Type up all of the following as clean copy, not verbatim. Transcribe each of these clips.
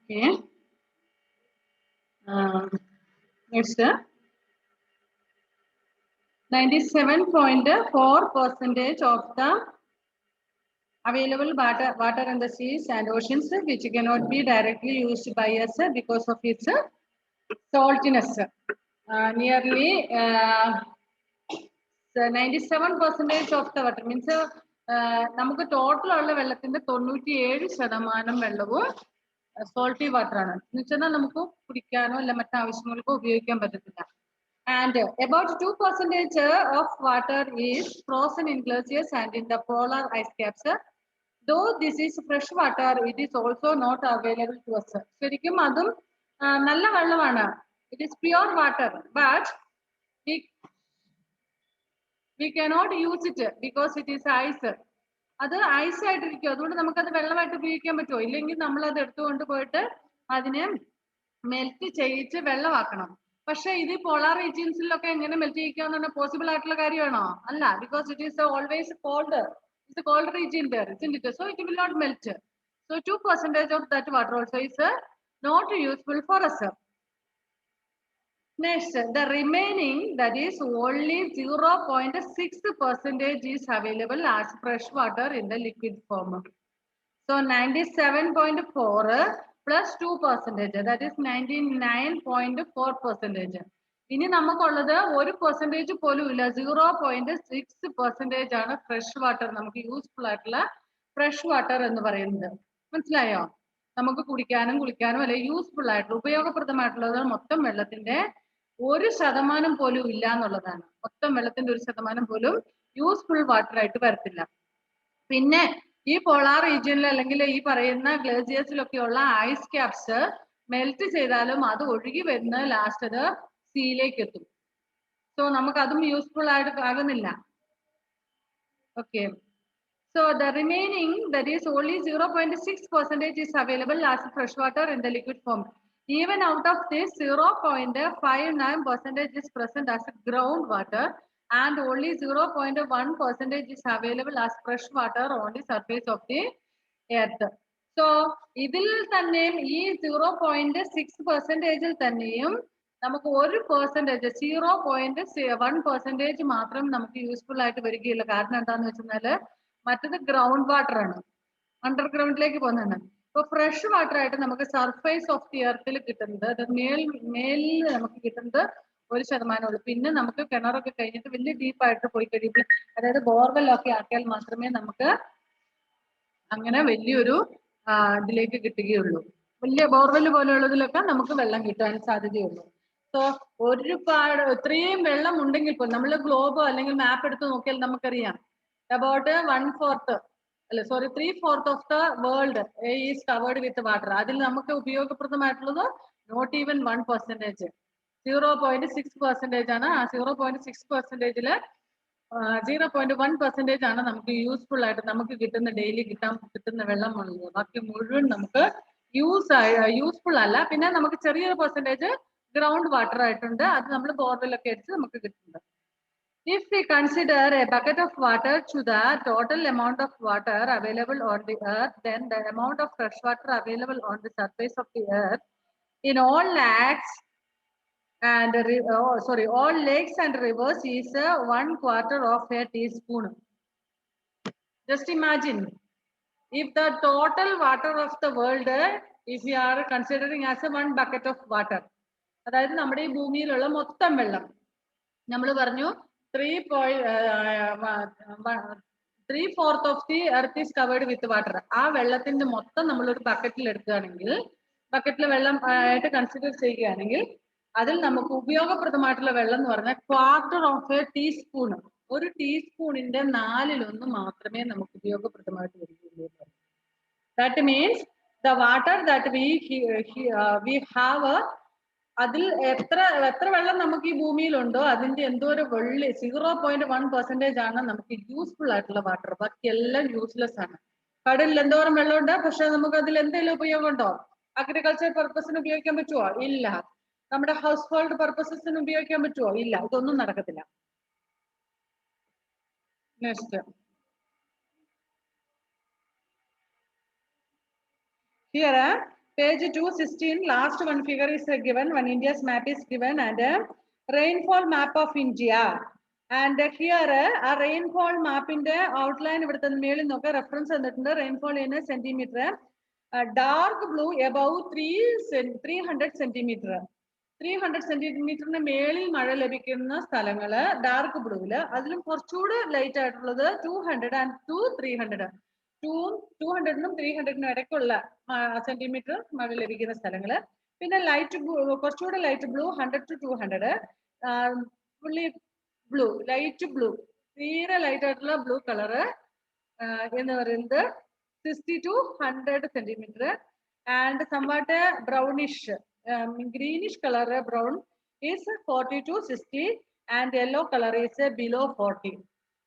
Okay. Next, 97.4% of the available water in the seas and oceans, which cannot be directly used by us because of its saltiness. Nearly 97% of the water means നമുക്ക് total ഉള്ള വെള്ളത്തിന്റെ 97% വെള്ളവും salty water ആണ്. എന്ന് വെച്ചാൽ നമുക്ക് കുടിക്കാനോ അല്ല മറ്റു ആവശ്യങ്ങൾക്കോ ഉപയോഗിക്കാൻ പറ്റത്തില്ല. And about 2% of water is frozen in glaciers and in the polar ice caps. Though this is fresh water, it is also not available to us. ശരിക്കും അതും നല്ല വെള്ളമാണ്. It is pure water, but we cannot use it because it is ice. അത് ice ആയിട്ടിരിക്കും. അതുകൊണ്ട് നമുക്കത് വെള്ളമായിട്ട് ഉപയോഗിക്കാൻ പറ്റുമോ? ഇല്ലെങ്കിൽ നമ്മൾ അത് എടുത്തുകൊണ്ട് പോയിട്ട് അതിനെ മെൽറ്റ് ചെയ്യിച്ച് വെള്ളമാക്കണം. പക്ഷെ ഇത് പോളാർ റീജിയൻസിലൊക്കെ എങ്ങനെ മെൽറ്റ് ചെയ്യിക്കാന്ന് പോസിബിൾ ആയിട്ടുള്ള കാര്യമാണോ? അല്ല, because it is always cold. It's a cold region there, isn't it? So it will not melt. So 2% of that water also is not useful for us. Next, the remaining, that is only 0.6% is available as fresh water in the liquid form. So 97.4 plus 2%, that is 99.4%. ഇനി നമുക്കുള്ളത് 1% പോലും ഇല്ല. 0.6% ആണ് fresh water, നമുക്ക് useful ആയിട്ടുള്ള fresh water എന്ന് പറയുന്നത്. മനസ്സിലായോ? നമുക്ക് കുടിക്കാനും കുളിക്കാനും അല്ലെ യൂസ്ഫുൾ ആയിട്ടുള്ള ഉപയോഗപ്രദമായിട്ടുള്ളത് മൊത്തം വെള്ളത്തിന്റെ 1% പോലും ഇല്ല എന്നുള്ളതാണ്. മൊത്തം വെള്ളത്തിന്റെ 1% പോലും യൂസ്ഫുൾ വാട്ടർ ആയിട്ട് വരത്തില്ല. പിന്നെ ഈ പോളാർ റീജിയനിൽ അല്ലെങ്കിൽ ഈ പറയുന്ന ഗ്ലേസിയേഴ്സിലൊക്കെയുള്ള ഐസ് ക്യാപ്സ് മെൽറ്റ് ചെയ്താലും അത് ഒഴുകി വരുന്ന ലാസ്റ്റ് അത് സീയിലേക്ക് എത്തും. സോ നമുക്ക് അതും യൂസ്ഫുൾ ആയിട്ട് ആകുന്നില്ല. Okay. So the remaining, that is only 0.6% is available as fresh water in the liquid form. Even out of this, 0.59% is present as groundwater, and only 0.1% is available as fresh water on the surface of the earth. So ഇതിൽ തന്നെയും ഈ 0.6% തന്നെയും നമുക്ക് 1%, 0.1% മാത്രം നമുക്ക് useful ആയിട്ട് വരികയില്ല. കാരണം എന്താണെന്ന് വെച്ചാൽ മറ്റത് ഗ്രൗണ്ട് വാട്ടർ ആണ്, അണ്ടർഗ്രൗണ്ടിലേക്ക് പോകുന്നതാണ്. ഇപ്പൊ ഫ്രഷ് വാട്ടർ ആയിട്ട് നമുക്ക് സർഫേസ് ഓഫ് ദി എർത്തിൽ കിട്ടുന്നത്, അത് മേലിൽ നമുക്ക് കിട്ടുന്നത് 1% ഉള്ളൂ. പിന്നെ നമുക്ക് കിണറൊക്കെ കഴിഞ്ഞിട്ട് വലിയ ഡീപ്പായിട്ട് പോയി കഴിയുമ്പോൾ, അതായത് ബോർവെല്ലൊക്കെ ആക്കിയാൽ മാത്രമേ നമുക്ക് അങ്ങനെ വലിയൊരു ഇതിലേക്ക് കിട്ടുകയുള്ളൂ. വലിയ ബോർവെൽ പോലെയുള്ളതിലൊക്കെ നമുക്ക് വെള്ളം കിട്ടാൻ സാധ്യതയുള്ളൂ. സോ ഒരുപാട് ഇത്രയും വെള്ളം ഉണ്ടെങ്കിൽ പോലും നമ്മൾ ഗ്ലോബോ അല്ലെങ്കിൽ മാപ്പ് എടുത്ത് നോക്കിയാൽ നമുക്കറിയാം about 3/4 of the world is covered with water. അതിൽ നമുക്ക് ഉപയോഗപ്രദമായിട്ടുള്ളത് not even 1%, 0.6% ആണ്. ആ 0.6%-ല് 0.1% ആണ് നമുക്ക് യൂസ്ഫുൾ ആയിട്ട് നമുക്ക് കിട്ടുന്ന ഡെയിലി കിട്ടുന്ന വെള്ളം ഉള്ളത്. ബാക്കി മുഴുവൻ നമുക്ക് യൂസ്ഫുൾ അല്ല. പിന്നെ നമുക്ക് ചെറിയൊരു പെർസെന്റേജ് ഗ്രൗണ്ട് വാട്ടർ ആയിട്ടുണ്ട്, അത് നമ്മൾ ബോർവെല്ലൊക്കെ അടിച്ച് നമുക്ക് കിട്ടുന്നുണ്ട്. If we consider a bucket of water to the total amount of water available on the earth, then the amount of fresh water available on the surface of the earth in all lakes and all lakes and rivers is 1/4 of a teaspoon. Just imagine if the total water of the world, if we are considering as a 1 bucket of water, അതായത് നമ്മുടെ ഈ ഭൂമിയിലുള്ള മൊത്തം വെള്ളം നമ്മൾ പറഞ്ഞു 3/4 of the earth is covered with water. ആ വെള്ളത്തിന്റെ മൊത്തം നമ്മളൊരു ബക്കറ്റിൽ എടുക്കുകയാണെങ്കിൽ, ബക്കറ്റിൽ വെള്ളം ആയിട്ട് കൺസിഡർ ചെയ്യുകയാണെങ്കിൽ, അതിൽ നമുക്ക് ഉപയോഗപ്രദമായിട്ടുള്ള വെള്ളം എന്ന് പറഞ്ഞാൽ 1/4 of a teaspoon, ഒരു ടീസ്പൂണിന്റെ 1/4 മാത്രമേ നമുക്ക് ഉപയോഗപ്രദമായിട്ട് വരികയുള്ളൂ. That means the water that we have, അതിൽ എത്ര വെള്ളം നമുക്ക് ഈ ഭൂമിയിലുണ്ടോ അതിന്റെ എന്തോ ഒരു 0.1% ആണ് നമുക്ക് യൂസ്ഫുൾ ആയിട്ടുള്ള വാട്ടർ. ബാക്കി എല്ലാം യൂസ്ലെസ് ആണ്. കടലിൽ എന്തോരം വെള്ളമുണ്ട്, പക്ഷെ നമുക്ക് അതിൽ എന്തെങ്കിലും ഉപയോഗം ഉണ്ടോ? അഗ്രികൾച്ചർ പർപ്പസിന് ഉപയോഗിക്കാൻ പറ്റുമോ? ഇല്ല. നമ്മുടെ ഹൗസ് ഹോൾഡ് പർപ്പസസിന് ഉപയോഗിക്കാൻ പറ്റുമോ? ഇല്ല. ഇതൊന്നും നടക്കത്തില്ല. Next, here Page 216, last one figure is given, one India's map is given and rainfall map of India. And here a rainfall map in the outline with the reference and the rainfall in a centimeter. Dark blue above 300 centimeter. 300 centimeter മേളിൽ മഴ ലഭിക്കുന്ന സ്ഥലങ്ങള് dark ബ്ലൂവില്, അതിലും കുറച്ചുകൂടെ light ആയിട്ടുള്ളത് 200 and 300. 200-നും 300-നും ഇടയ്ക്കുള്ള centimetre മഴ ലഭിക്കുന്ന സ്ഥലങ്ങള്. പിന്നെ ലൈറ്റ് കുറച്ചുകൂടെ light blue 100 to 200. Fully blue, light blue, തീരെ ലൈറ്റ് ആയിട്ടുള്ള ബ്ലൂ കളറ് എന്ന് പറയുന്നത് 60 to 100 centimeter. And somewhat brownish, greenish color brown is 40 to 60 and yellow color is below 40.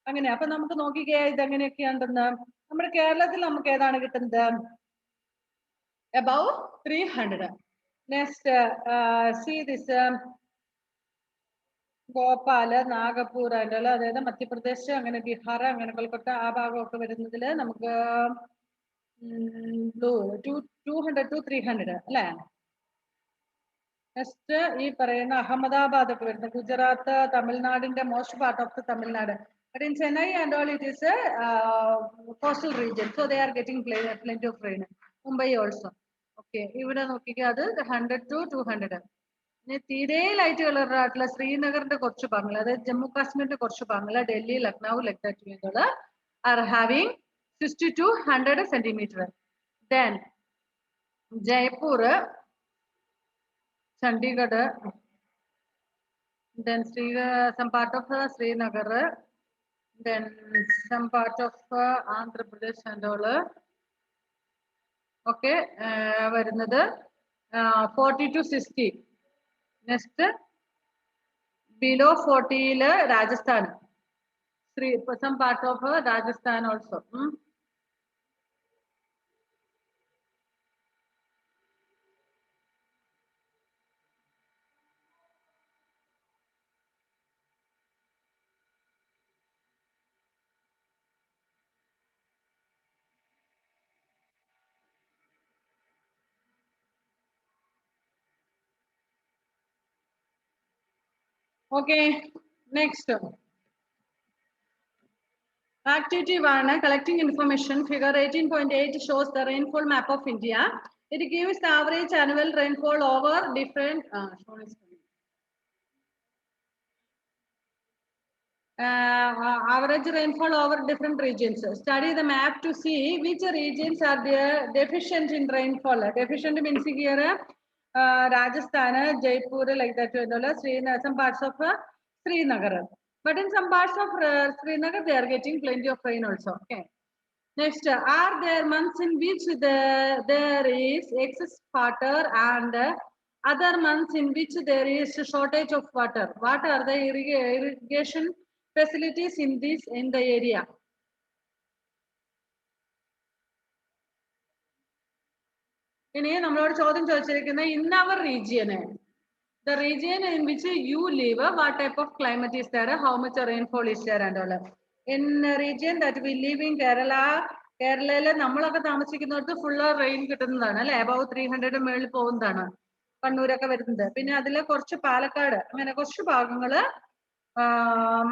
അങ്ങനെ അപ്പൊ നമുക്ക് നോക്കിക്കേ ഇതെങ്ങനെയൊക്കെയാണെന്ന്. നമ്മുടെ കേരളത്തിൽ നമുക്ക് ഏതാണ് കിട്ടുന്നത്? above 300. Next, see this Bhopal, Nagpur അതിൻ്റെ അതായത് മധ്യപ്രദേശ്, അങ്ങനെ ബീഹാർ, അങ്ങനെ കൊൽക്കത്ത ആ ഭാഗമൊക്കെ വരുന്നതില് നമുക്ക് ബ്ലൂ 200 to 300 അല്ലേ. നെക്സ്റ്റ് ഈ പറയുന്ന അഹമ്മദാബാദ് ഒക്കെ വരുന്നത്, ഗുജറാത്ത്, തമിഴ്നാടിന്റെ most part of the Tamil Nadu. But in Chennai and all it is a coastal region, so they are getting plenty of rain. Mumbai also. Okay, ഇവിടെ നോക്കിക്കുക അത് 100 to 200. തീരെ ലൈറ്റ് കളർ ആയിട്ടുള്ള ശ്രീനഗറിന്റെ കുറച്ച് ഭാഗങ്ങൾ, അതായത് ജമ്മു കാശ്മീരിന്റെ കുറച്ച് ഭാഗങ്ങൾ, Delhi, Lucknow, Lakshadweep are having 60 to 100 centimeter. Then Jaipur, Chandigarh, then some part of Srinagar, then some part of Andhra Pradesh and all. Okay, വരുന്നത് 40 to 60. Next, below 40 Rajasthan, some part of Rajasthan also. Okay, next. Activity 1, collecting information. Figure 18.8 shows the rainfall map of India. It gives the average annual rainfall over different average rainfall over different regions. Study the map to see which regions are deficient in rainfall. Deficient means here Rajasthan, Jaipur, like that, some parts of Srinagar. But in some parts of Srinagar, they are getting plenty of rain also. Okay. Next, are there months in which there is excess water and other months in which there is a shortage of water? What are the irrigation facilities in the area? ഇനി നമ്മളോട് ചോദ്യം ചോദിച്ചിരിക്കുന്നത് in our region, the region in which you live, what type of climate is there, how much rainfall is there and all. In a region that we live in Kerala, കേരളയില് നമ്മളൊക്കെ താമസിക്കുന്നിടത്ത് full rain കിട്ടുന്നതാണ് അല്ലെ, above 300 മേളിൽ പോകുന്നതാണ് കണ്ണൂരൊക്കെ വരുന്നത്. പിന്നെ അതില് കുറച്ച് പാലക്കാട്, അങ്ങനെ കുറച്ച് ഭാഗങ്ങള്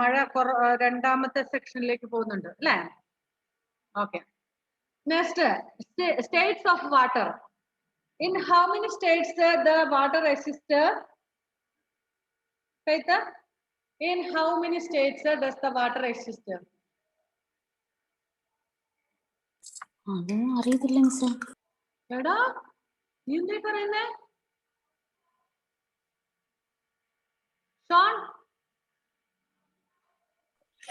മഴ രണ്ടാമത്തെ സെക്ഷനിലേക്ക് പോകുന്നുണ്ട് അല്ലെ. Okay, next States of water. In how many states the water exists? Kaita? In how many states does the water exist? അറിയത്തില്ല മിസ്സേ. എടാ നീ എന്തായി പറയുന്നേ? Sean?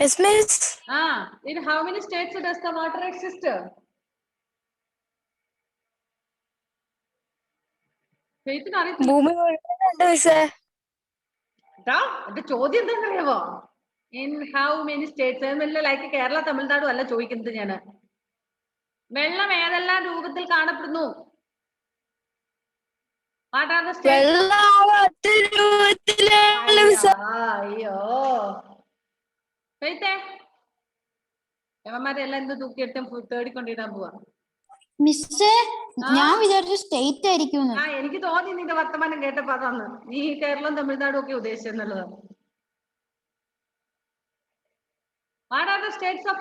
Yes, miss. In how many states does the water exist? ഭൂമി മുഴുവനുണ്ട് മിസ്സേ. എന്റെ ചോദ്യം എന്താണെന്നറിയാമോ? In how many states? Like Kerala തമിഴ്നാടും അല്ല ചോദിക്കുന്നത് ഞാന്. വെള്ളം ഏതെല്ലാം രൂപത്തിൽ കാണപ്പെടുന്നു? അയ്യോ യവന്മാരെല്ലാം എന്ത് തൂക്കിയെടുത്തും തേടിക്കൊണ്ടിടാൻ പോവാ. മിസ്സേ ഞാൻ വിചാരിച്ചു സ്റ്റേറ്റ് ആയിരിക്കും. എനിക്ക് തോന്നി നിന്റെ വർത്തമാനം കേട്ടപ്പോ അതാണ് നീ കേരളം തമിഴ്നാടും ഒക്കെ ഉദ്ദേശിച്ചെന്നുള്ളത്. What are the states of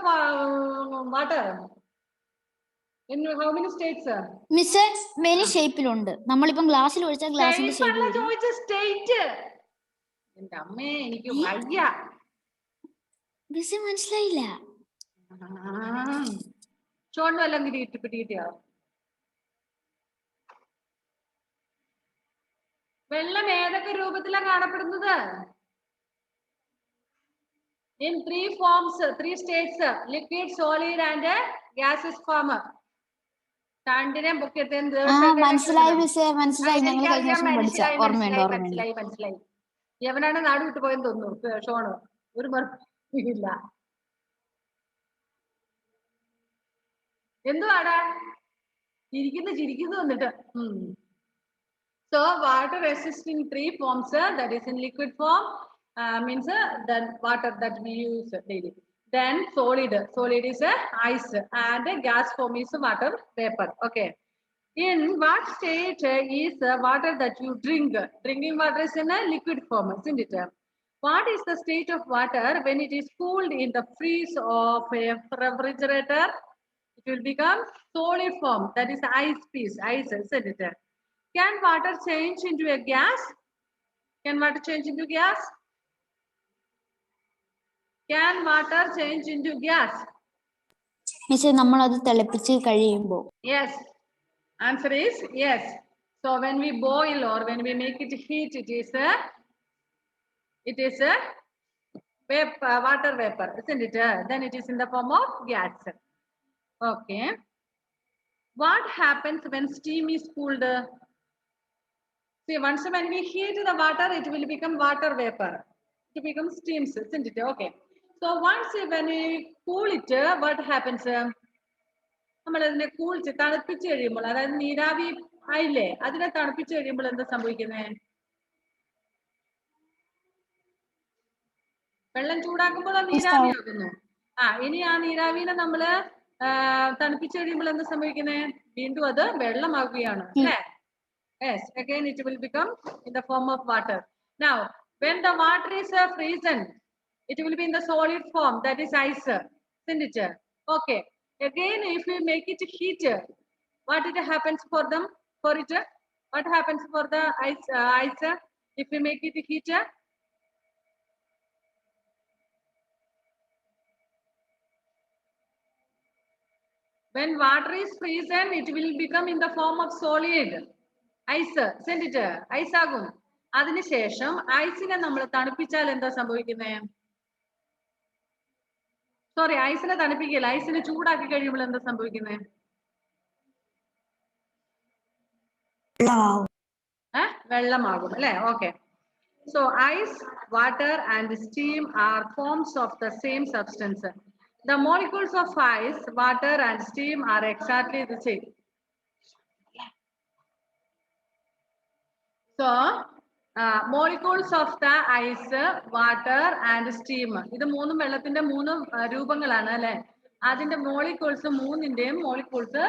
water? In how many states? മിസ് മെനി ഷേപ്പിലുണ്ട്. നമ്മളിപ്പം ഗ്ലാസ്സിൽ ഒഴിച്ചാൽ ഗ്ലാസിന്റെ ഷേപ്പ് വരും. ചോദിച്ച സ്റ്റേറ്റ്. എന്റെ അമ്മേ എനിക്ക് വയ്യ. മിസ് മനസ്സിലായില്ല. ചോണ്ട് വല്ലം കിട്ടിയോ? വെള്ളം ഏതൊക്കെ രൂപത്തിലാണ് കാണപ്പെടുന്നത്? In 3 forms, 3 states: liquid, solid and gaseous form. രണ്ടിനെ ബുക്ക് മനസ്സിലായി മിസ്സേ, മനസ്സിലായി. ഞങ്ങൾ കഴിഞ്ഞ വർഷം പഠിച്ച ഓർമ്മയുണ്ട്. മനസ്സിലായി. യവനാണ് നാട് വിട്ടു പോയെന്ന് തോന്നുന്നു ഷോണ്. ഒരു ഇല്ല. എന്തുവാടാ ചിരിക്കുന്നു വന്നിട്ട്. So water exists in 3 forms. That is in liquid form, means the water that we use daily. Then solid is ice, and gas form is water vapor. Okay. In what state is water that you drink? Drinking water is in a liquid form, isn't it? What is the state of water when it is cooled in the freeze of a refrigerator? It will become solid form. That is ice, isn't it? Can water change into a gas? Can water change into gas? Can water change into gas? മിസ്സേ നമ്മൾ അത് തിളപ്പിച്ച് കഴിയുമ്പോൾ. Yes. Answer is yes. So when we boil or when we make it heat, it is a vapor, water vapor, isn't it? Then it is in the form of gas. Okay. What happens when steam is cooled? See, once when we heat the water, it will become water vapor. It becomes steams, isn't it? Okay. So once when we cool it, what happens? നമ്മൾ അതിനെ കൂളിച്ച് തണുപ്പിച്ച് കഴിയുമ്പോൾ, അതായത് നീരാവി ആയില്ലേ, അതിനെ തണുപ്പിച്ച് കഴിയുമ്പോൾ എന്താ സംഭവിക്കുന്നത്? വെള്ളം ചൂടാക്കുമ്പോൾ നീരാവി ആകുന്നു. ഇനി ആ നീരാവിനെ നമ്മള് തണുപ്പിച്ച് കഴിയുമ്പോൾ എന്താ സംഭവിക്കുന്നത്? വീണ്ടും അത് വെള്ളമാകുകയാണ് അല്ലേ? Yes, again it will become in the form of water. Now, when the water is frozen, it will be in the solid form, that is ice, isn't it? Okay. Again, if we make it heat, what it happens for them? For it, what happens for the ice? If we make it heat, when water is frozen, it will become in the form of solid ice, isn't it? Ice ആകും. അതിനുശേഷം ഐസിനെ നമ്മൾ തണുപ്പിച്ചാൽ എന്താ സംഭവിക്കുന്നത്? Sorry, ഐസിനെ തണുപ്പിക്കില്ല, ഐസിനെ ചൂടാക്കി കഴിയുമ്പോൾ എന്താ സംഭവിക്കുന്നത്? വെള്ളമാകും അല്ലെ? Okay. So ice, water and steam are forms of the same substance. The molecules of ice, water and steam are exactly the same. So molecules of the ice, water and steam, ഇത് മൂന്നും വെള്ളത്തിന്റെ മൂന്ന് രൂപങ്ങളാണ് അല്ലെ? അതിന്റെ molecules മൂന്നിന്റെയും molecules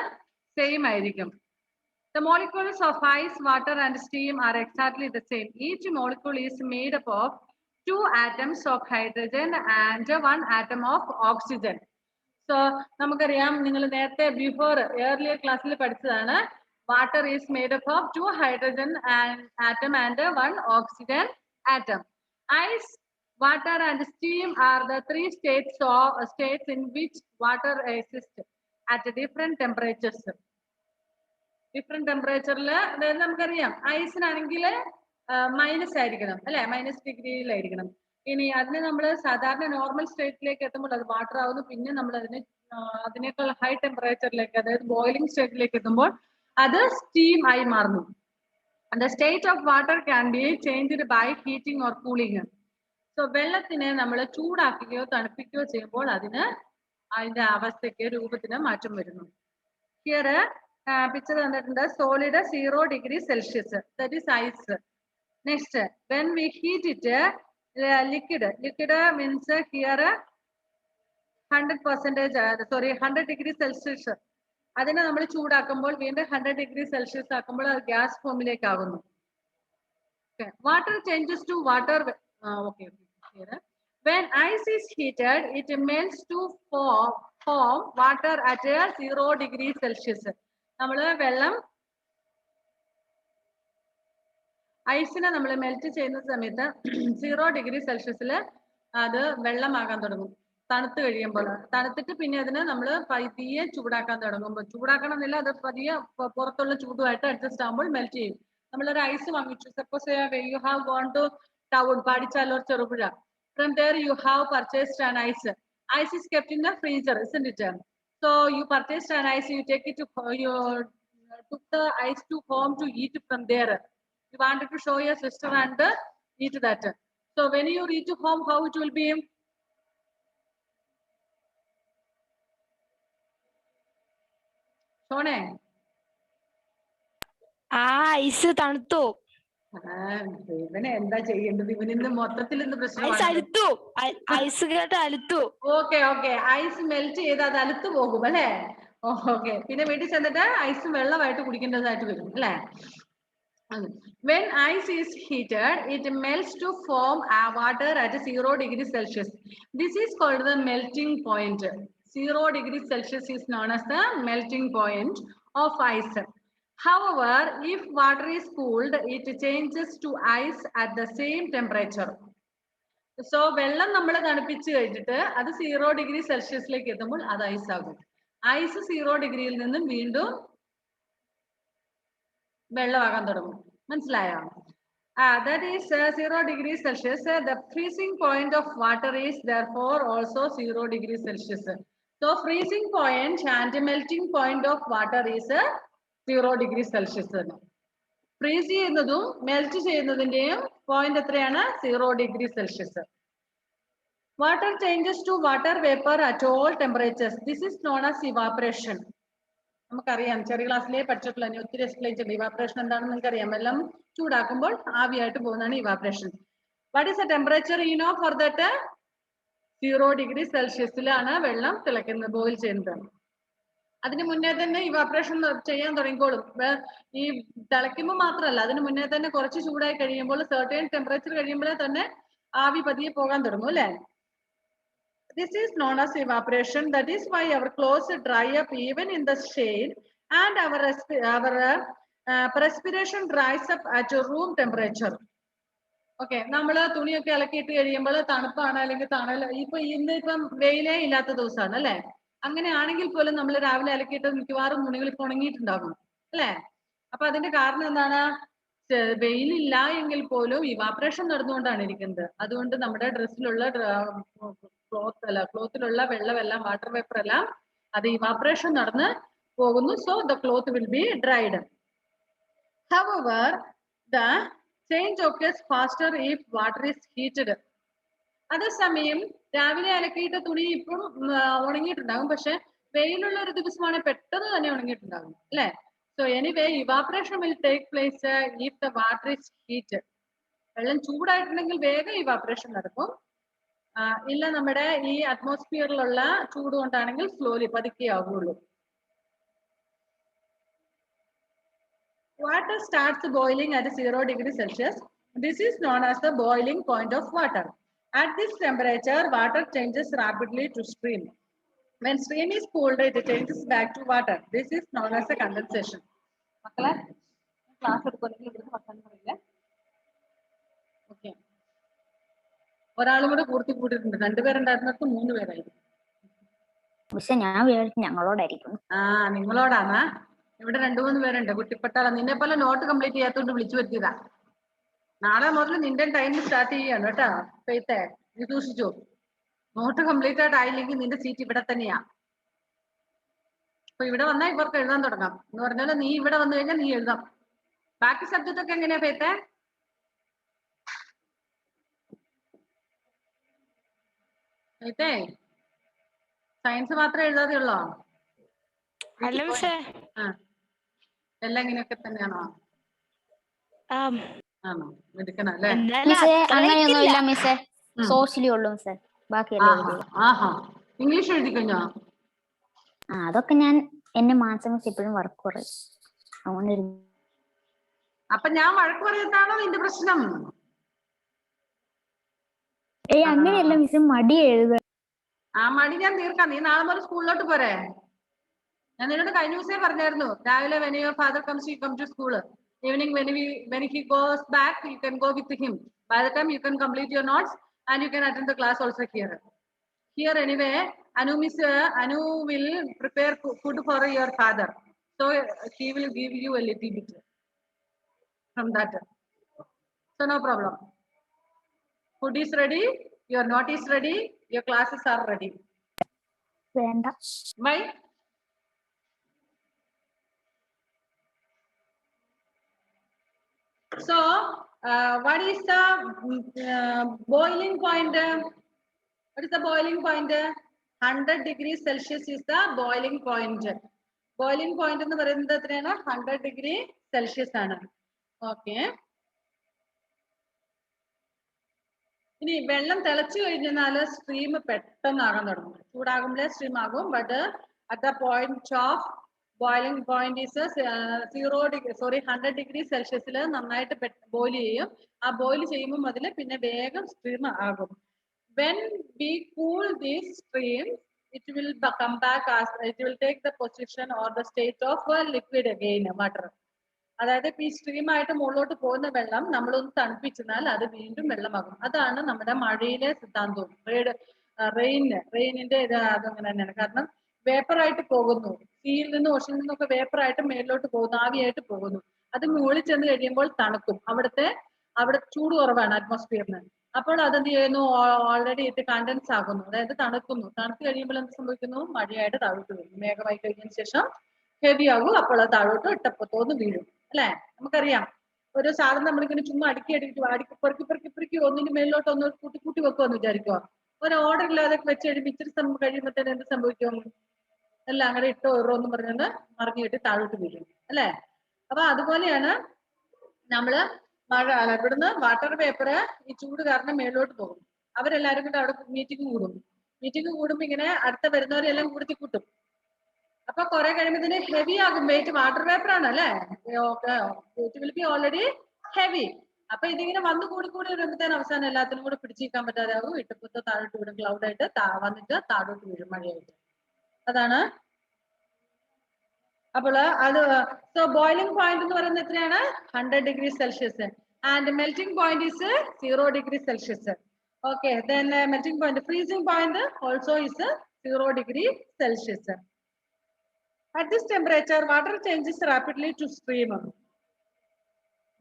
same ആയിരിക്കും. The molecules of ice, water and steam are exactly the same. Each molecule is made up of 2 atoms of hydrogen and 1 atom of oxygen. So നമുക്കറിയാം, നിങ്ങൾ നേരത്തെ earlier ക്ലാസ്സിൽ പഠിച്ചതാണ്. Water is made up of 2 hydrogen atom and 1 oxygen atom. Ice, water and steam are the 3 states in which water exists at different temperatures. Different ടെമ്പറേച്ചറിൽ, അതായത് നമുക്കറിയാം ഐസിനാണെങ്കിൽ minus ആയിരിക്കണം അല്ലെ? -ഡിഗ്രിയിലായിരിക്കണം. ഇനി അതിനെ നമ്മൾ സാധാരണ നോർമൽ സ്റ്റേറ്റിലേക്ക് എത്തുമ്പോൾ അത് വാട്ടർ ആവുന്നു. പിന്നെ നമ്മൾ അതിനേക്കാൾ ഹൈ ടെമ്പറേച്ചറിലേക്ക്, അതായത് ബോയിലിംഗ് സ്റ്റേറ്റിലേക്ക് എത്തുമ്പോൾ അത് സ്റ്റീം ആയി മാറുന്നു. The state of water can be changed by heating or cooling. So വെള്ളത്തിനെ നമ്മൾ ചൂടാക്കുകയോ തണുപ്പിക്കുകയോ ചെയ്യുമ്പോൾ അതിന്റെ അവസ്ഥയ്ക്ക്, രൂപത്തിന് മാറ്റം വരുന്നു. Here picture തന്നിട്ടുണ്ട്. Solid 0 degree Celsius, that is ice. Next, when we heat it, liquid means here 100 degree Celsius. അതിനെ നമ്മൾ ചൂടാക്കുമ്പോൾ വീണ്ടും 100 ഡിഗ്രി സെൽഷ്യസ് ആക്കുമ്പോൾ അത് ഗ്യാസ് ഫോമിലേക്ക് ആകുന്നു. Water changes to water. When ice is heated, it melts to form water at 0 degree Celsius. നമ്മള് വെള്ളം ഐസിനെ നമ്മൾ മെൽറ്റ് ചെയ്യുന്ന സമയത്ത് 0 ഡിഗ്രി സെൽഷ്യസിൽ അത് വെള്ളമാകാൻ തുടങ്ങും. തണുത്ത് കഴിയുമ്പോൾ തണുത്തിട്ട് പിന്നെ അതിന് നമ്മൾ പതിയെ ചൂടാക്കാൻ തുടങ്ങുമ്പോൾ ചൂടാക്കണം എന്നില്ല, അത് പതിയെ പുറത്തുള്ള ചൂടുമായിട്ട് അഡ്ജസ്റ്റ് ആകുമ്പോൾ മെൽറ്റ് ചെയ്യും. നമ്മളൊരു ഐസ് വാങ്ങിച്ചു. Suppose you have gone to town, പാടിച്ചാലോ Cherupuzha. From there you have purchased an ice. Ice is kept in the freezer, isn't it? So you purchased an ice, you take it to, you took the ice to home to eat from there. You wanted to show your sister and eat that. So when you reach home, how it will be? Shone? Ice തണുത്തു. ഇവനെ എന്താ ചെയ്യേണ്ടത്? ഇവൻ ഇന്ന് മൊത്തത്തിൽ ഇന്ന് പ്രശ്നമാണ്. Ice കേട്ട് അലുത്തു. ഓക്കെ ഓക്കെ, ഐസ് മെൽറ്റ് ചെയ്ത് അത് അലുത്തു പോകും അല്ലേ? ഓക്കെ, പിന്നെ വീട്ടിൽ ചെന്നിട്ട് ഐസ് വെള്ളമായിട്ട് കുടിക്കേണ്ടതായിട്ട് വരും അല്ലേ? When ice is heated, it melts to form water at 0 degree Celsius. This is called the melting point. 0 degree Celsius is known as the melting point of ice. However, if water is cooled, it changes to ice at the same temperature. So, വെള്ളം നമ്മൾ തണുപ്പിച്ച് കഴിഞ്ഞിട്ട് അത് 0 degree സെൽഷ്യസിലേക്ക് എത്തുമ്പോൾ അത് ice ആകും. Ice 0 ഡിഗ്രിയിൽ നിന്നും വീണ്ടും വെള്ളമാകാൻ തുടങ്ങും. മനസ്സിലായോ? That is 0 degree Celsius. The freezing point of water is therefore also 0 degree Celsius. So, freezing point and melting point of water is 0 degree Celsius. Freeze ചെയ്യുന്നതും മെൽറ്റ് ചെയ്യുന്നതിന്റെയും പോയിന്റ് എത്രയാണ്? 0 degree Celsius. Water changes to water vapour at all temperatures. This is known as evaporation. നമുക്കറിയാം, ചെറിയ ക്ലാസ്സിലേ പഠിച്ചിട്ടുള്ള, ഒത്തിരി explain ചെയ്തു. Evaporation എന്താണെന്ന് നിങ്ങൾക്കറിയാം. വെള്ളം ചൂടാക്കുമ്പോൾ ആവിയായിട്ട് പോകുന്നതാണ് evaporation. What is the temperature you know for that? 0 degree സെൽഷ്യസിലാണ് വെള്ളം തിളയ്ക്കുന്നത്, ബോയിൽ ചെയ്യുന്നത്. അതിന് മുന്നേ തന്നെ ഇവാപറേഷൻ ചെയ്യാൻ തുടങ്ങിക്കോളും. ഈ തിളയ്ക്കുമ്പോൾ മാത്രമല്ല, അതിന് മുന്നേ തന്നെ കുറച്ച് ചൂടായി കഴിയുമ്പോൾ, സർട്ടേൺ ടെമ്പറേച്ചർ കഴിയുമ്പോഴേ തന്നെ ആവി പതിയെ പോകാൻ തുടങ്ങും അല്ലേ? This is known as evaporation. That is why our clothes dry up even in the shade, and our perspiration dries up at room temperature. Okay, നമ്മള് തുണിയൊക്കെ ഇളക്കിയിട്ട് കഴിയുമ്പോൾ തണുപ്പാണ് അല്ലെങ്കിൽ തണൽ, ഇന്നിപ്പം വെയിലേ ഇല്ലാത്ത ദിവസമാണ് അല്ലെ? അങ്ങനെയാണെങ്കിൽ പോലും നമ്മൾ രാവിലെ അലക്കിയിട്ട് മിക്കവാറും തുണികൾ ഇപ്പൊ ഉണങ്ങിയിട്ടുണ്ടാകും അല്ലെ? അപ്പൊ അതിന്റെ കാരണം എന്താണ്? വെയിലില്ല എങ്കിൽ പോലും ഇവാപറേഷൻ നടന്നുകൊണ്ടാണ് ഇരിക്കുന്നത്. അതുകൊണ്ട് നമ്മുടെ ഡ്രസ്സിലുള്ള ക്ലോത്തിലുള്ള വെള്ളമെല്ലാം, വാട്ടർ വേപ്പർ എല്ലാം അത് ഇവാപറേഷൻ നടന്ന് പോകുന്നു. So the cloth will be dried. However, the change occurs faster if water is heated. അതേസമയം രാവിലെ അലക്കിയിട്ട തുണി ഇപ്പം ഉണങ്ങിയിട്ടുണ്ടാകും, പക്ഷെ വെയിലുള്ള ഒരു ദിവസമാണെങ്കിൽ പെട്ടെന്ന് തന്നെ ഉണങ്ങിയിട്ടുണ്ടാകും അല്ലെ? So anyway, evaporation will take place if the water is heat. വെള്ളം ചൂടായിട്ടുണ്ടെങ്കിൽ വേഗം ഇവാപറേഷൻ നടക്കും. ഇല്ല, നമ്മുടെ ഈ അറ്റ്മോസ്ഫിയറിലുള്ള ചൂട് കൊണ്ടാണെങ്കിൽ സ്ലോലി പതുക്കെ ആവുള്ളൂ. Water starts boiling at 0 degree Celsius. This is known as the boiling point of water. At this temperature, water changes rapidly to steam. When steam is cooled, it changes back to water. This is known as a condensation. മക്കളെ, class എടുക്കുന്നെങ്കിൽ ഇവിടുന്ന് വർത്താനം പറയില്ല. Okay, ഒരാളും കൂടെ കൂട്ടിയിട്ടുണ്ട്. 2 പേരുണ്ടായിരുന്നിടത്ത് 3 പേരായിരുന്നു. പക്ഷെ ഞാൻ വിചാരിച്ചു ഞങ്ങളോടായിരിക്കും. നിങ്ങളോടാണ്. ഇവിടെ 2-3 പേരുണ്ട്. കുട്ടിപ്പട്ടാള, നിന്നെ പോലെ നോട്ട് കംപ്ലീറ്റ് ചെയ്യാത്തോണ്ട് വിളിച്ചു വരുത്തിയതാ. നാളെ മുതൽ നിന്റെ ടൈം സ്റ്റാർട്ട് ചെയ്യാണ് കേട്ടോ. പെയ്ത്തേ, നീ സൂക്ഷിച്ചു. നോട്ട് കംപ്ലീറ്റ് ആയിട്ട് ആയില്ലെങ്കിൽ നിന്റെ സീറ്റ് ഇവിടെ തന്നെയാ. അപ്പൊ ഇവിടെ വന്നാൽ ഇവർക്ക് എഴുതാൻ തുടങ്ങാം എന്ന് പറഞ്ഞാൽ, നീ ഇവിടെ വന്നു കഴിഞ്ഞാൽ നീ എഴുതാം. ബാക്കി സബ്ജക്റ്റ് ഒക്കെ എങ്ങനെയാ പെയ്ത്തേ? പെയ്ത്തേ, സയൻസ് മാത്രമേ എഴുതാതെ ഉള്ളോ? എല്ലാം ഇങ്ങനെയൊക്കെ തന്നെയാണോ? ആണോ? എടുക്കണം അല്ലേ? അങ്ങനെയൊന്നുമില്ല മിസ്സേ, സോഷ്യലി ഉള്ളൂ മിസ്സേ. ബാക്കിയല്ലേ? ആഹാ, ഇംഗ്ലീഷ് എഴുതി കഴിഞ്ഞോ? അതൊക്കെ ഞാൻ എന്നെ മാസം വെച്ച് എപ്പോഴും വർക്ക് പറയും. അതുകൊണ്ട് അപ്പൊ ഞാൻ വഴക്ക് പറയുന്നതാണോ നിന്റെ പ്രശ്നം? അങ്ങനെയല്ല മിസ്, മടി എഴുതാൻ. ആ മടി ഞാൻ തീർക്കാം. നീ നാളെ മുതൽ സ്കൂളിലോട്ട് പോരെ. ഞാൻ നിന്നോട് കഴിഞ്ഞ ദിവസമേ പറഞ്ഞായിരുന്നു, രാവിലെ when your father comes, you come to school. Evening when he goes back, you can go with him. By the time you can complete your notes and you can attend the class also here. Here anyway, Anu will prepare food for your father. So he will give you a little bit from that. So no problem. Food is ready, your note is ready, your classes are ready. വേണ്ട. Why? So, what is the boiling point? What is the boiling point? 100 degrees Celsius is the boiling point. Boiling point എന്ന് പറയുന്നത് എത്രയാണ്? 100 degree Celsius ആണ്. Okay. ഇനി വെള്ളം തിളച്ചു കഴിഞ്ഞാൽ stream പെട്ടെന്ന് ആകാൻ തുടങ്ങും. ചൂടാകുമ്പോഴേ സ്ട്രീം ആകും. But at the point of boiling point is 100 degree സെൽഷ്യസിൽ നന്നായിട്ട് ബോയിൽ ചെയ്യും. ആ ബോയിൽ ചെയ്യുമ്പോൾ അതിൽ പിന്നെ വേഗം സ്ട്രീം ആകും. When we cool this stream, it will come back as it will take the position or the state of liquid again, water. അതായത് ഈ സ്ട്രീം ആയിട്ട് മുകളിലോട്ട് പോകുന്ന വെള്ളം നമ്മളൊന്ന് തണുപ്പിച്ചാൽ അത് വീണ്ടും വെള്ളമാകും. അതാണ് നമ്മുടെ മഴയിലെ സിദ്ധാന്തവും. റെയിനിന്റെ ഇത് അതങ്ങനെ തന്നെയാണ്. കാരണം വേപ്പറായിട്ട് പോകുന്നു, സീയിൽ നിന്ന് ഓഷനിൽ നിന്നൊക്കെ വേപ്പറായിട്ട് മേളിലോട്ട് പോകുന്നു, ആവിയായിട്ട് പോകുന്നു. അത് മുകളിൽ ചെന്ന് കഴിയുമ്പോൾ തണുക്കും. അവിടെ ചൂട് കുറവാണ് അറ്റ്മോസ്ഫിയറിന്. അപ്പോൾ അതെന്ത് ചെയ്യുന്നു? ഓൾറെഡി ഇത് കണ്ടൻസ് ആകുന്നു, അതായത് തണുക്കുന്നു. തണുത്ത് കഴിയുമ്പോൾ എന്ത് സംഭവിക്കുന്നു? മഴയായിട്ട് താഴോട്ട് വരും. മേഘമായി കഴിഞ്ഞതിന് ശേഷം ഹെവി ആകും. അപ്പോൾ അത് താഴോട്ട് ഇട്ടപ്പത്തോന്ന് വീഴും. അല്ലെ? നമുക്കറിയാം, ഒരു സാധനം നമ്മളിങ്ങനെ ചുമ്മാ പെറുക്കി ഒന്നിന് മേലിലോട്ട് ഒന്ന് കൂട്ടി വെക്കുമെന്ന് വിചാരിക്കുക. ഒരു ഓർഡർ ഇല്ലാതെ വെച്ച് കഴിയുമ്പോൾ ഇച്ചിരി കഴിയുമ്പോഴത്തേന് എന്ത് സംഭവിക്കും? എല്ലാം അങ്ങനെ ഇട്ടോ എന്ന് പറഞ്ഞത് മറിഞ്ഞിട്ട് താഴോട്ട് വീഴും. അല്ലെ? അപ്പൊ അതുപോലെയാണ് നമ്മള് ഇവിടുന്ന് വാട്ടർ പേപ്പറ് ഈ ചൂട് കാരണം മേളിലോട്ട് പോകും. അവരെല്ലാരും കൂടെ അവിടെ മീറ്റിംഗ് കൂടും. മീറ്റിംഗ് കൂടുമ്പോ ഇങ്ങനെ അടുത്ത വരുന്നവരെല്ലാം കൂടി കൂട്ടും. അപ്പൊ കുറെ കഴിയുമ്പോൾ ഹെവി ആകും. വെയിറ്റ് വാട്ടർ പേപ്പർ ആണ് അല്ലെ? It will be already heavy. അപ്പൊ ഇതിങ്ങനെ കൂടി വരുമ്പോഴത്തേന് അവസാനം എല്ലാത്തിനും കൂടെ പിടിച്ചിരിക്കാൻ പറ്റാതെ ആകും. ഇട്ടപ്പുറത്ത് താഴോട്ട് വീടും. ക്ലൗഡായിട്ട് വന്നിട്ട് താഴോട്ട് വീഴും മഴയായിട്ട്. അതാണ്. അപ്പോൾ അത് സോ ബോയിലിംഗ് പോയിന്റ് എന്ന് പറയുന്നത് എത്രയാണ്? 100 degree Celsius. And melting point is 0 degree Celsius. Okay, then melting point, freezing point also is 0 degree Celsius. At this temperature, water changes rapidly to steam.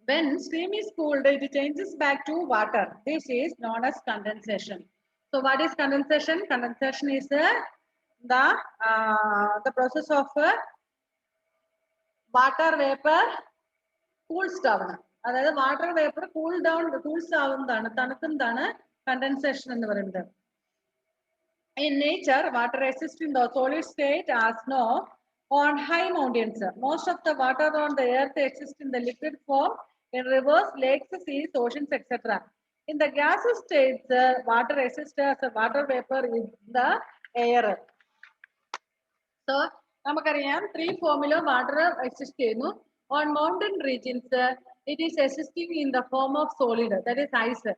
When steam is cooled, it changes back to water. This is known as condensation. So, what is condensation? Condensation is the process of water vapor cools down. അതായത് water vapour cools ആവുന്നതാണ്, തണുക്കുന്നതാണ് condensation എന്ന് പറയുന്നത്. In nature, water exists in the solid state as snow on high mountains. Most of the water on the earth exists in the liquid form in rivers, lakes, seas, oceans, etc. In the gaseous states, water exists as a water vapor in the air. So, നമുക്കറിയാം 3 ഫോമില് water exist ചെയ്യുന്നു. On mountain regions, it is existing in the form of solid, that is ice.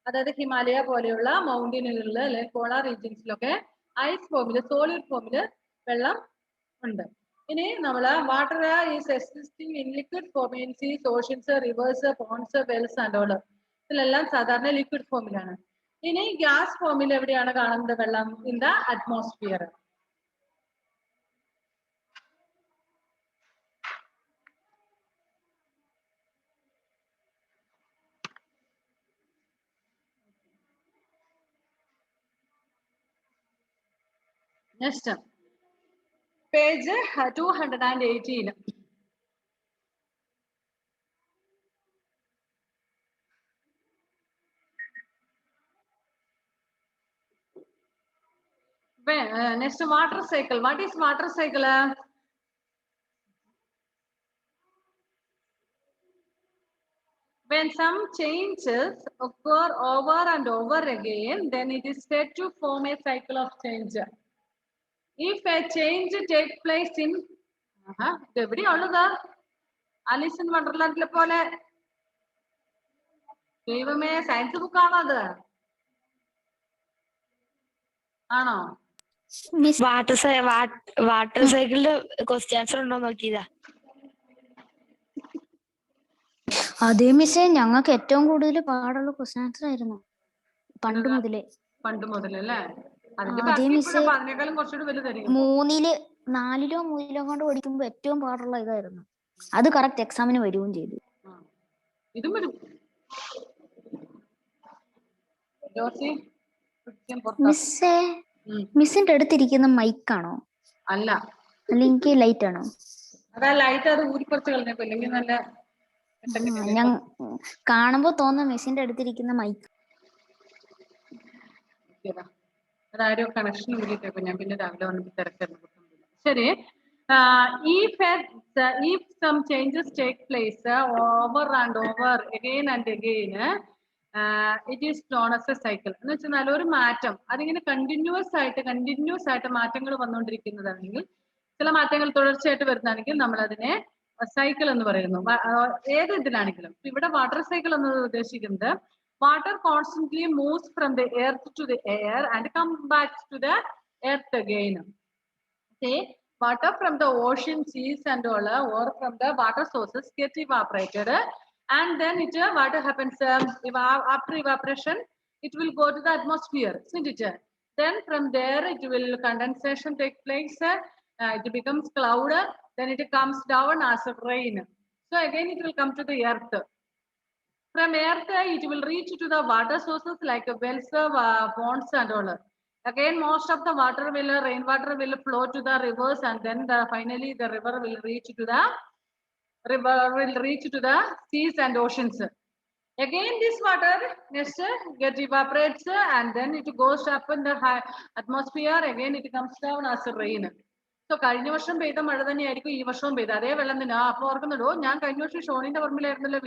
അതായത് ഹിമാലയ പോലെയുള്ള മൗണ്ടനുകളിൽ അല്ലെങ്കിൽ polar റീജിയൻസിലൊക്കെ ice ഫോമില്, solid ഫോമില് വെള്ളം ഉണ്ട്. ഇനി നമ്മള് water is existing in liquid form in seas, oceans, rivers, ponds, wells and all. ഇതിലെല്ലാം സാധാരണ ലിക്വിഡ് ഫോമിലാണ്. ഇനി ഗ്യാസ് ഫോമിൽ എവിടെയാണ് കാണുന്നത് വെള്ളം? In the atmosphere. Next, page 218. Next, water cycle. What is water cycle? When some changes occur over and over again, then it is said to form a cycle of change. If a change takes place in ഇത് എവിടെയാ ഉള്ളത്? Alice in വണ്ടർലാൻഡിലെ പോലെ. ദൈവമേ, science ബുക്കാണോ അത്? ആണോ? Water സൈക്കിളിന്റെ question answer ഉണ്ടോ നോക്കിയതാ. അതേ മിസ്സേ, ഞങ്ങൾക്ക് ഏറ്റവും കൂടുതൽ പാടുള്ള ക്വസ്റ്റ്യൻ ആൻസർ ആയിരുന്നു പണ്ട് മുതലേ. പണ്ട് മുതലല്ലേ? അതിന്റെ അതേ ബാക്കി മിസ്സേ, ഇപ്പോഴും അതിനേക്കാളും കുറച്ചുകൂടി വലുതായിരിക്കും. 4-ലോ 3-ലോ കൊണ്ട് പഠിക്കുമ്പോ ഏറ്റവും പാടുള്ള ഇതായിരുന്നു. അത് കറക്റ്റ് എക്സാമിന് വരികയും ചെയ്തു. ഇതും വരും. മിസ്സേ, മിസ്സിന്റെ അടുത്തിരിക്കുന്ന മൈക്കാണോ? അല്ല, അല്ലെങ്കിൽ ലൈറ്റ് ആണോ? അതാ ലൈറ്റ്. അത് ഊരിപ്പറിച്ച് കളഞ്ഞപ്പോ, ഇല്ലെങ്കിൽ നല്ല ഞാൻ കാണുമ്പോ തോന്നുന്നു മിസ്സിന്റെ അടുത്തിരിക്കുന്ന മൈക്ക്. അതാരോ കണക്ഷൻ ഊരിട്ടേപ്പോ ഞാൻ പിന്നെ രാവിലെ വന്നിട്ട് തിരക്കായിരുന്നു. ശരി. If some changes take place over and over again and again, it is known as a cycle. എന്ന് വെച്ചാൽ ഒരു മാറ്റം അതിങ്ങനെ കണ്ടിന്യൂസ് ആയിട്ട് മാറ്റങ്ങൾ വന്നുകൊണ്ടിരിക്കുന്നതാണെങ്കിൽ, ചില മാറ്റങ്ങൾ തുടർച്ചയായിട്ട് വരുന്നതാണെങ്കിൽ നമ്മൾ അതിനെ സൈക്കിൾ എന്ന് പറയുന്നു. ഏത് ഇതിലാണെങ്കിലും. ഇവിടെ വാട്ടർ സൈക്കിൾ എന്നത് ഉദ്ദേശിക്കുന്നത് water constantly moves from the earth to the air and comes back to the earth again. Say, water from the ocean, seas and all, or from the water sources get evaporated, and then what happens after evaporation? It will go to the atmosphere, isn't it? Then from there it will condensation take place. It becomes cloud. Then it comes down as rain. So again it will come to the earth. From earth, it will reach to the water sources like wells, ponds and all. Again, most of the rainwater will flow to the rivers, and then finally the river will reach to the seas and oceans. Again, this water get evaporates, and then it goes up in the high atmosphere. Again, it comes down as rain. So കഴിഞ്ഞ വർഷം പെയ്ത മഴ തന്നെയായിരിക്കും ഈ വർഷവും പെയ്ത അതേ വെള്ളം തന്നെ. അപ്പൊ ഓർക്കുന്നുണ്ടോ, ഞാൻ കഴിഞ്ഞ വർഷം ഷോണിന്റെ പറമ്പിലായിരുന്നല്ലോ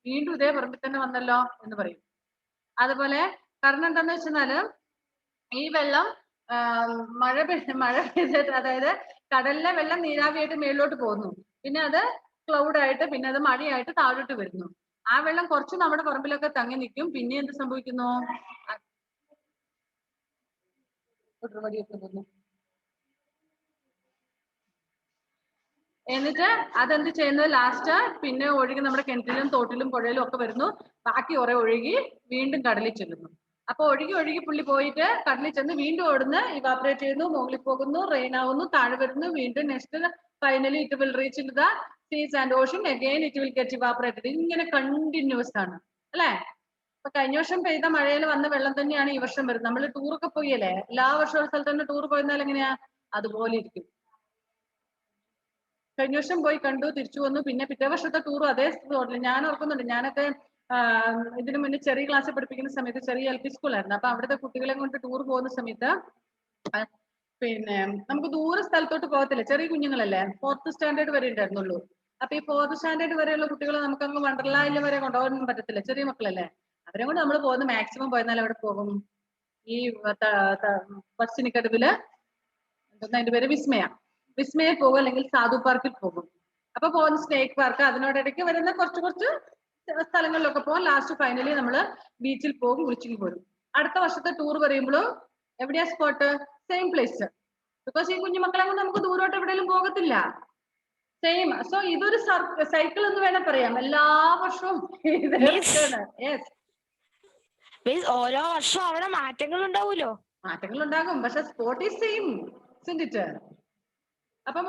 വീണ്ടും ഇതേ പറമ്പിൽ തന്നെ വന്നല്ലോ എന്ന് പറയും. അതുപോലെ കാരണം എന്താന്ന് വെച്ചാല് ഈ വെള്ളം മഴ പെയ്തിട്ട്, അതായത് കടലിലെ വെള്ളം നീരാവിയായിട്ട് മേളിലോട്ട് പോകുന്നു, പിന്നെ അത് ക്ലൗഡ് ആയിട്ട്, പിന്നെ അത് മഴയായിട്ട് താഴോട്ട് വരുന്നു. ആ വെള്ളം കുറച്ച് നമ്മുടെ പറമ്പിലൊക്കെ തങ്ങി നിൽക്കും. പിന്നെ എന്ത് സംഭവിക്കുന്നു? എന്നിട്ട് അതെന്ത് ചെയ്യുന്നത്? ലാസ്റ്റ് പിന്നെ ഒഴുകി നമ്മുടെ കിണറ്റിലും തോട്ടിലും പുഴയിലും ഒക്കെ വരുന്നു. ബാക്കി കുറെ ഒഴുകി വീണ്ടും കടലിൽ ചെല്ലുന്നു. അപ്പൊ ഒഴുകി പുള്ളി പോയിട്ട് കടലിൽ ചെന്ന് വീണ്ടും ഓടുന്ന് ഇവാപറേറ്റ് ചെയ്യുന്നു, മുകളിൽ പോകുന്നു, റെയിൻ ആവുന്നു, താഴെ വരുന്നു, വീണ്ടും next finally it will reach in the seas and ocean. Again it will get evaporated. ഇങ്ങനെ കണ്ടിന്യൂസ് ആണ് അല്ലെ? അപ്പൊ കഴിഞ്ഞ വർഷം പെയ്ത മഴയിൽ വന്ന വെള്ളം തന്നെയാണ് ഈ വർഷം വരുന്നത്. നമ്മൾ ടൂറൊക്കെ പോയല്ലേ, എല്ലാ വർഷവും ഒരു സ്ഥലത്ത് തന്നെ ടൂർ പോയിരുന്നാൽ എങ്ങനെയാ? അതുപോലെ ഇരിക്കും. കഴിഞ്ഞ വർഷം പോയി കണ്ടു, തിരിച്ചു വന്നു, പിന്നെ പിറ്റേ വർഷത്തെ ടൂറും അതേ സ്പോട്ടിൽ. ഞാൻ ഓർക്കുന്നുണ്ട്, ഞാനൊക്കെ ഇതിനു മുന്നേ ചെറിയ ക്ലാസ്സിൽ പഠിപ്പിക്കുന്ന സമയത്ത് ചെറിയ LP സ്കൂളായിരുന്നു. അപ്പൊ അവിടുത്തെ കുട്ടികളെ കൊണ്ട് ടൂർ പോകുന്ന സമയത്ത് പിന്നെ നമുക്ക് ദൂരെ സ്ഥലത്തോട്ട് പോകത്തില്ല, ചെറിയ കുഞ്ഞുങ്ങളല്ലേ, 4th സ്റ്റാൻഡേർഡ് വരെ ഉണ്ടായിരുന്നുള്ളൂ. അപ്പൊ ഈ 4th സ്റ്റാൻഡേർഡ് വരെയുള്ള കുട്ടികളെ നമുക്ക് അങ്ങ് വണ്ടർലായിൽ വരെ കൊണ്ടുപോകാനൊന്നും പറ്റത്തില്ല, ചെറിയ മക്കളല്ലേ. അവരെ കൊണ്ട് നമ്മൾ പോകുന്ന മാക്സിമം പോയെന്നാൽ അവിടെ പോകും, ഈ പച്ചിനിക്കടവില് എന്താ അതിന്റെ പേര്, വിസ്മയ പോകും, അല്ലെങ്കിൽ സാധു പാർക്കിൽ പോകും. അപ്പൊ പോകുന്ന സ്നേക്ക് പാർക്ക്, അതിനോടിടയ്ക്ക് വരുന്ന കുറച്ച് സ്ഥലങ്ങളിലൊക്കെ പോകും. ലാസ്റ്റ് ഫൈനലി നമ്മള് ബീച്ചിൽ പോകും, കുളിച്ചിൽ പോരും. അടുത്ത വർഷത്തെ ടൂർ പറയുമ്പോഴും എവിടെയാ സ്പോട്ട്? Same place. ബിക്കോസ് ഈ കുഞ്ഞുമക്കളെ കൊണ്ട് നമുക്ക് ദൂരോട്ട് എവിടെയെങ്കിലും പോകത്തില്ല. സെയിം. സോ ഇതൊരു സൈക്കിൾ എന്ന് വേണം പറയാം. എല്ലാ വർഷവും ഓരോ വർഷവും അവിടെ മാറ്റങ്ങൾ ഉണ്ടാവൂലോ? മാറ്റങ്ങൾ ഉണ്ടാകും, പക്ഷെ സ്പോട്ട് ഈസ് സെയിം. അപ്പം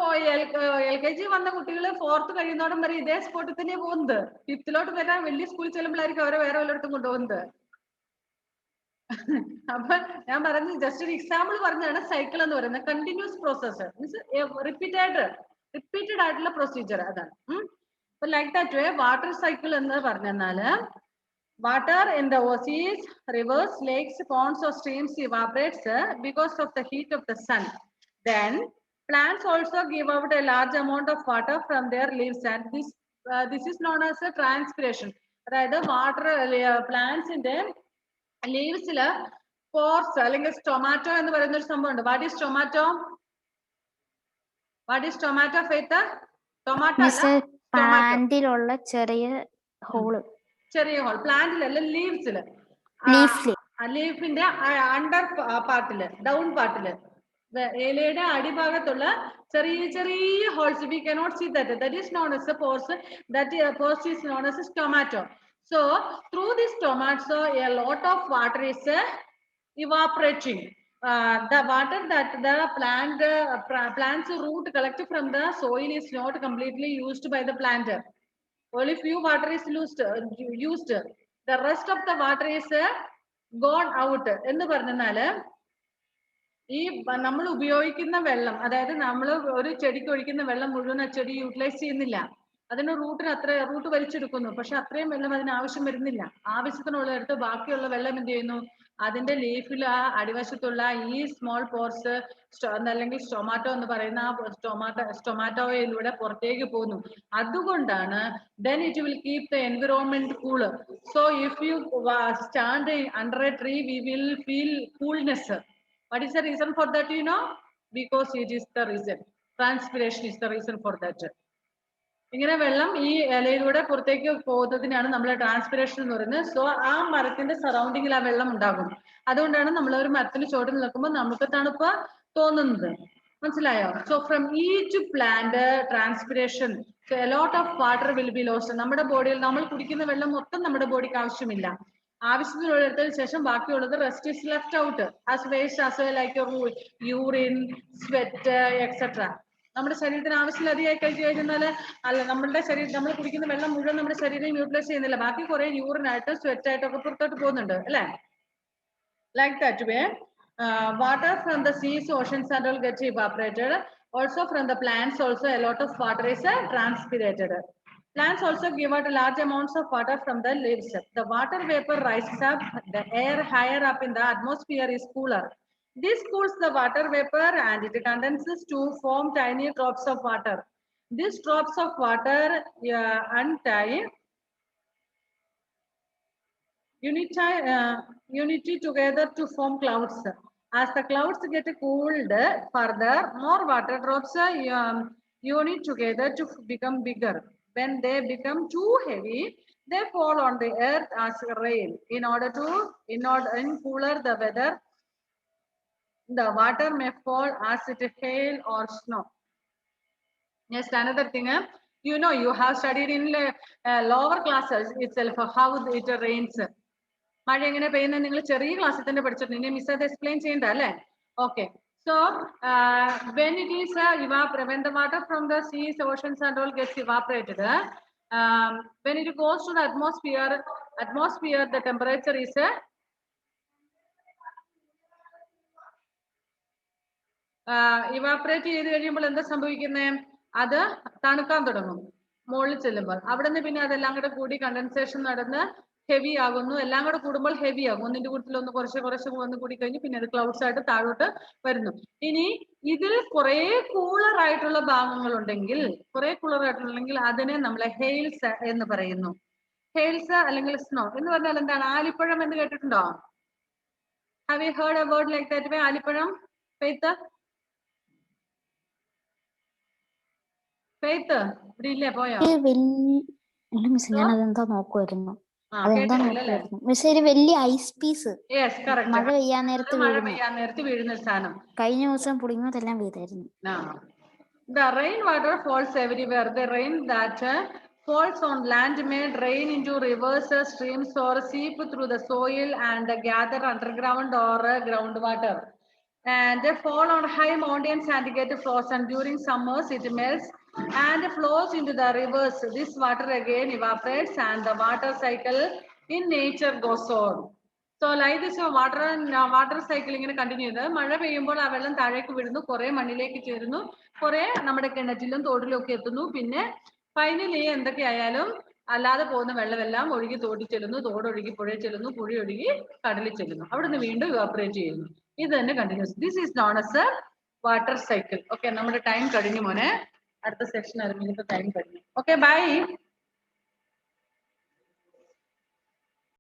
LKG വന്ന കുട്ടികൾ 4th കഴിയുന്നോടം വരെ ഇതേ സ്പോട്ടിൽ തന്നെ പോകുന്നത്. 5th വരാൻ വലിയ സ്കൂളിൽ ചെല്ലുമ്പോഴായിരിക്കും അവരെ വേറെ വല്ലയിടത്തും കൊണ്ടുപോകുന്നത്. അപ്പൊ ഞാൻ പറഞ്ഞു, ജസ്റ്റ് ഒരു എക്സാമ്പിൾ പറഞ്ഞാണ് സൈക്കിൾ എന്ന് പറയുന്നത്. കണ്ടിന്യൂസ് പ്രോസസ് മീൻസ് റിപ്പീറ്റഡ് ആയിട്ടുള്ള പ്രൊസീജിയർ, അതാണ്. Like that way water cycle എന്ന് പറഞ്ഞാല് water in the oceans, rivers, lakes, ponds or streams evaporates because of the heat of the sun. Then plants also give out a large amount of water from their leaves, and this is known as a transpiration. അതായത് water പ്ലാന്റ്സിന്റെ ലീവ്സില് pores അല്ലെങ്കിൽ സ്റ്റൊമാറ്റോ എന്ന് പറയുന്ന ഒരു സംഭവം ഉണ്ട്. What is സ്റ്റൊമാറ്റോ? What is tomato, Faith? Tomato മിസ്സേ അല്ല, tomato. പ്ലാന്റിലുള്ള ചെറിയ ഹോള്. ചെറിയ ഹോൾ. പ്ലാന്റിലല്ല, ലീവ്സില്. ലീഫില്. ലീഫിന്റെ അണ്ടർ പാർട്ടില്, ഡൗൺ പാർട്ടില്, ഇലയുടെ അടിഭാഗത്തുള്ള ചെറിയ ചെറിയ holes. We cannot see that. That is known as a pores. That pores is known as tomato. So through this tomato, a lot of water is evaporating. The water that the plant's root collect from the soil is not completely used by the planter. Only few water is used. The rest of the water is gone out. എന്ന് പറഞ്ഞാല് ഈ നമ്മൾ ഉപയോഗിക്കുന്ന വെള്ളം, അതായത് നമ്മൾ ഒരു ചെടിക്ക് ഒഴിക്കുന്ന വെള്ളം മുഴുവൻ ആ ചെടി യൂട്ടിലൈസ് ചെയ്യുന്നില്ല. അതിന് റൂട്ട് വലിച്ചെടുക്കുന്നു. പക്ഷെ അത്രയും വെള്ളം അതിന് ആവശ്യം വരുന്നില്ല. ആവശ്യത്തിനുള്ളടുത്ത് ബാക്കിയുള്ള വെള്ളം എന്ത് ചെയ്യുന്നു? അതിന്റെ ലീഫിൽ ആ അടിവശത്തുള്ള ഈ സ്മോൾ പോർസ് അല്ലെങ്കിൽ സ്റ്റൊമാറ്റോ എന്ന് പറയുന്ന ആ സ്റ്റൊമാറ്റോയിലൂടെ പുറത്തേക്ക് പോകുന്നു. അതുകൊണ്ടാണ് then it will keep the environment cool. So if you stand under a tree, we will feel coolness. What is the reason for that? You know, because it is the reason. Transpiration is the reason for that. ഇങ്ങനെ വെള്ളം ഈ ഇലയിലൂടെ പുറത്തേക്ക് പോകുന്നതിനാണ് നമ്മൾ transpiration എന്ന് പറയുന്നത്. So ആ മരത്തിന്റെ സറൗണ്ടിങ്ങിൽ ആ വെള്ളം ഉണ്ടാകും. അതുകൊണ്ടാണ് നമ്മൾ ഒരു മരത്തിന് ചുവട്ടിൽ നിൽക്കുമ്പോൾ നമുക്ക് തണുപ്പ് തോന്നുന്നത്. മനസ്സിലായോ? So from each plant transpiration, a lot of water will be lost. നമ്മുടെ ബോഡിയിൽ നമ്മൾ കുടിക്കുന്ന വെള്ളം മൊത്തം നമ്മുടെ ബോഡിക്ക് ആവശ്യമില്ല. ആവശ്യത്തിനുള്ളതിന് ശേഷം ബാക്കിയുള്ളത് rest is left out as waste, as like urine, sweat etcetera. നമ്മുടെ ശരീരത്തിന് ആവശ്യമില്ലാതെയായി കഴിച്ചു കഴിഞ്ഞാൽ അല്ല, നമ്മളുടെ ശരീരം നമ്മൾ കുടിക്കുന്ന വെള്ളം മുഴുവൻ നമ്മുടെ ശരീരം യൂട്ടിലൈസ് ചെയ്യുന്നില്ല. ബാക്കി കുറെ യൂറിനായിട്ട് സ്വെറ്റ് ആയിട്ടൊക്കെ പുറത്തോട്ട് പോകുന്നുണ്ട് അല്ലെ? Like that way water from the seas, oceans and all get evaporated. Also from the plants also a lot of water is transpirated. Plants also give out large amounts of water from the leaves. The water vapor rises up, the air higher up in the atmosphere is cooler. This cools the water vapor and it condenses to form tiny drops of water. These drops of water untie unity together to form clouds. As the clouds get cooled further, more water drops unite together to become bigger. When they become too heavy, they fall on the earth as rain. In cooler the weather, the water may fall as it hail or snow. Next, another thing, you know, you have studied in lower classes itself how it rains. മഴ എങ്ങനെ പെയ്യുന്നത് നിങ്ങൾ ചെറിയ ക്ലാസ്സിൽ തന്നെ പഠിച്ചിട്ടുണ്ട്. ഇനി miss അത് എക്സ്പ്ലെയിൻ ചെയ്യണ്ട അല്ലേ? Okay. So when it is when the water from the seas, oceans and all gets evaporated, when it goes to the atmosphere, the temperature is evaporate ചെയ്ത് കഴിയുമ്പോൾ എന്താ സംഭവിക്കുന്നത്? അത് തണുക്കാൻ തുടങ്ങും മുകളിൽ ചെല്ലുമ്പോൾ. അവിടെ നിന്ന് പിന്നെ അതെല്ലാം കൂടെ കൂടി കണ്ടൻസേഷൻ നടന്ന് ഹെവി ആകുന്നു. എല്ലാം കൂടെ കൂടുമ്പോൾ ഹെവി ആകും. ഒന്നിന്റെ കൂട്ടത്തിൽ ഒന്ന് കുറച്ച് വന്ന് കൂടി കഴിഞ്ഞ് പിന്നെ അത് ക്ലൗഡ്സ് ആയിട്ട് താഴോട്ട് വരുന്നു. ഇനി ഇതിൽ കുറെ കൂളർ ആയിട്ടുള്ള ഭാഗങ്ങൾ ഉണ്ടെങ്കിൽ അതിനെ നമ്മൾ ഹെയിൽസ് എന്ന് പറയുന്നു. ഹെയിൽസ് അല്ലെങ്കിൽ സ്നോ എന്ന് പറഞ്ഞാൽ എന്താണ്? ആലിപ്പഴം എന്ന് കേട്ടിട്ടുണ്ടോ? Have you heard a word like that way? ആലിപ്പഴം. ഫെയ്ത്ത് ഇവിടെ ഇല്ലേ? പോയോ? ഞാൻ അതെന്താ നോക്കുമായിരുന്നു. വലിയ ഐസ് പീസ് മഴ പെയ്യാൻ നേരത്ത് വീഴുന്ന സാധനം. കഴിഞ്ഞ ദിവസം പുളിങ്ങതെല്ലാം വീതായിരുന്നു. The rain water falls everywhere. The rain that falls on land may drain into rivers, streams or seep through the soil and gather underground or groundwater. And they fall on high mountains and get frozen. During summers it melts and flows into the rivers. This water again evaporates and the water cycle in nature goes on. So like this water cycle ഇങ്ങനെ continue ചെയ്ത് മഴ പെയ്യുമ്പോൾ ആ വെള്ളം താഴേക്ക് വീഴുന്നു, കുറെ മണ്ണിലേക്ക് ചേരുന്നു, കുറെ നമ്മുടെ കിണറ്റിലും തോട്ടിലും ഒക്കെ എത്തുന്നു. പിന്നെ ഫൈനലി എന്തൊക്കെയായാലും അല്ലാതെ പോകുന്ന വെള്ളമെല്ലാം ഒഴുകി തോട്ടിൽ ചെല്ലുന്നു, തോടൊഴുകി പുഴയിൽ ചെല്ലുന്നു, പുഴയൊഴുകി കടലിൽ ചെല്ലുന്നു. അവിടുന്ന് വീണ്ടും ഇവാപ്പറേറ്റ് ചെയ്യുന്നു. ഇത് തന്നെ continues. This is known as a water cycle. Okay, നമ്മുടെ ടൈം കഴിഞ്ഞു മോനെ. അടുത്ത സെക്ഷൻ ആയിരുന്നു. ടൈം കഴിഞ്ഞു. Okay, by.